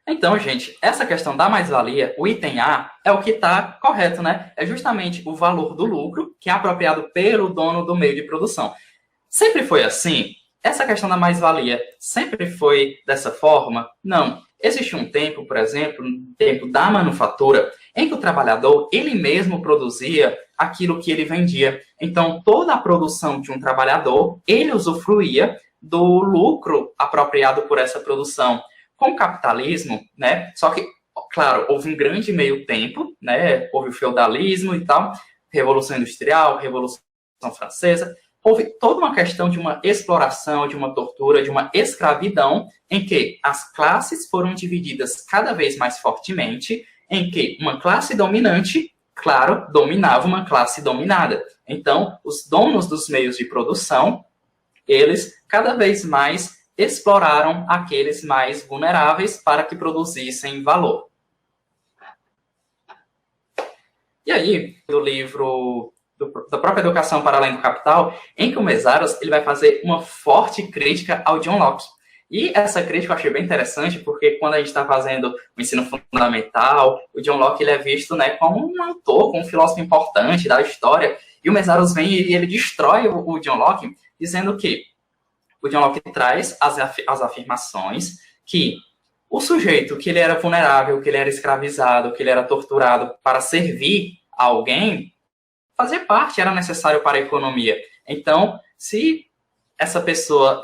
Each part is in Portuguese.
Então, gente, essa questão da mais-valia, o item A, é o que está correto, né? É justamente o valor do lucro que é apropriado pelo dono do meio de produção. Sempre foi assim? Essa questão da mais-valia sempre foi dessa forma? Não. Existe um tempo, por exemplo, um tempo da manufatura, em que o trabalhador, ele mesmo produzia aquilo que ele vendia. Então, toda a produção de um trabalhador, ele usufruía do lucro apropriado por essa produção. Com o capitalismo, né? Só que, claro, houve um grande meio tempo, né? Houve o feudalismo e tal, Revolução Industrial, Revolução Francesa. Houve toda uma questão de uma exploração, de uma tortura, de uma escravidão, em que as classes foram divididas cada vez mais fortemente, em que uma classe dominante, claro, dominava uma classe dominada. Então, os donos dos meios de produção, eles cada vez mais exploraram aqueles mais vulneráveis para que produzissem valor. E aí, do livro da própria Educação para Além do Capital, em que o Mesaros ele vai fazer uma forte crítica ao John Locke. E essa crítica eu achei bem interessante, porque quando a gente está fazendo o ensino fundamental, o John Locke ele é visto, né, como um autor, como um filósofo importante da história, e o Mesaros vem e ele destrói o John Locke, dizendo que o John Locke traz as afirmações que o sujeito que ele era vulnerável, que ele era escravizado, que ele era torturado para servir a alguém, fazia parte, era necessário para a economia. Então, se essa pessoa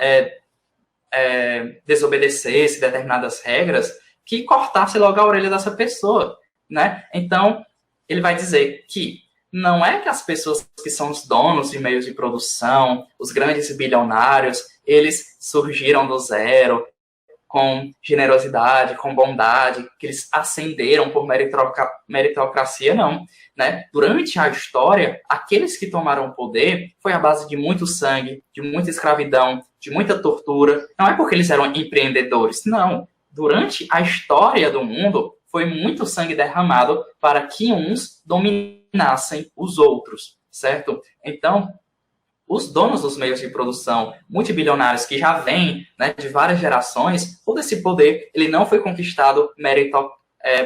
desobedecesse determinadas regras, que cortasse logo a orelha dessa pessoa, né? Então, ele vai dizer que não é que as pessoas que são os donos de meios de produção, os grandes bilionários, eles surgiram do zero, com generosidade, com bondade, que eles ascenderam por meritocracia, não. Né? Durante a história, aqueles que tomaram o poder foi à base de muito sangue, de muita escravidão, de muita tortura. Não é porque eles eram empreendedores, não. Durante a história do mundo, foi muito sangue derramado para que uns dominassem os outros, certo? Então, os donos dos meios de produção multibilionários que já vêm, né, de várias gerações, todo esse poder ele não foi conquistado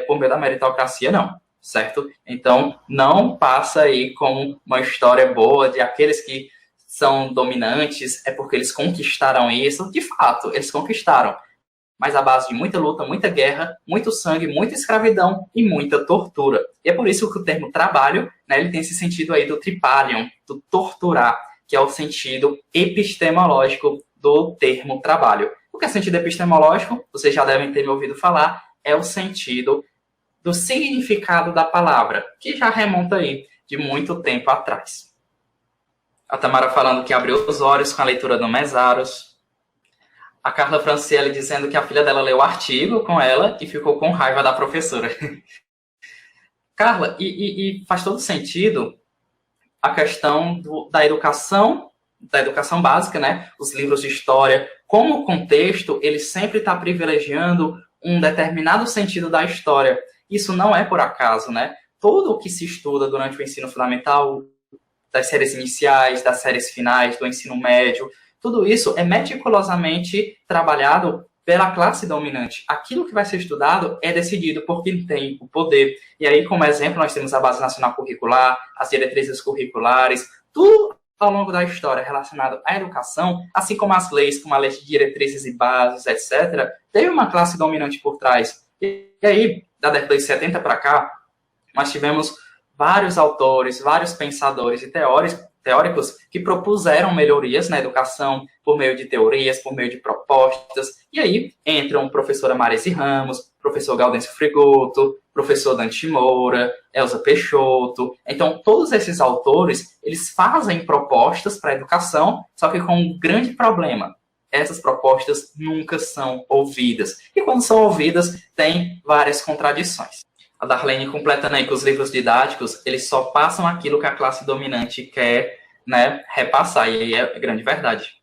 por meio da meritocracia, não, certo? Então, não passa aí como uma história boa de aqueles que são dominantes, é porque eles conquistaram isso. De fato, eles conquistaram, mas à base de muita luta, muita guerra, muito sangue, muita escravidão e muita tortura. E é por isso que o termo trabalho, né, ele tem esse sentido aí do tripalium, do torturar, que é o sentido epistemológico do termo trabalho. O que é sentido epistemológico? Vocês já devem ter me ouvido falar, é o sentido do significado da palavra, que já remonta aí de muito tempo atrás. A Tamara falando que abriu os olhos com a leitura do Mesaros. A Carla Franciele dizendo que a filha dela leu o artigo com ela e ficou com raiva da professora. Carla, e faz todo sentido a questão da educação básica, né? Os livros de história, como o contexto, ele sempre está privilegiando um determinado sentido da história. Isso não é por acaso, né? Tudo o que se estuda durante o ensino fundamental, das séries iniciais, das séries finais, do ensino médio, tudo isso é meticulosamente trabalhado pela classe dominante. Aquilo que vai ser estudado é decidido por quem tem o poder. E aí, como exemplo, nós temos a Base Nacional Curricular, as diretrizes curriculares, tudo ao longo da história relacionado à educação, assim como as leis, como a lei de diretrizes e bases, etc., teve uma classe dominante por trás. E aí, da década de 70 para cá, nós tivemos vários autores, vários pensadores e teóricos que propuseram melhorias na educação por meio de teorias, por meio de propostas. E aí entram a professora Maresi Ramos, professor Gaudêncio Frigoto, professor Dante Moura, Elza Peixoto. Então, todos esses autores, eles fazem propostas para a educação, só que com um grande problema. Essas propostas nunca são ouvidas. E quando são ouvidas, tem várias contradições. A Darlene completando aí que os livros didáticos, eles só passam aquilo que a classe dominante quer, né, repassar, e aí é grande verdade.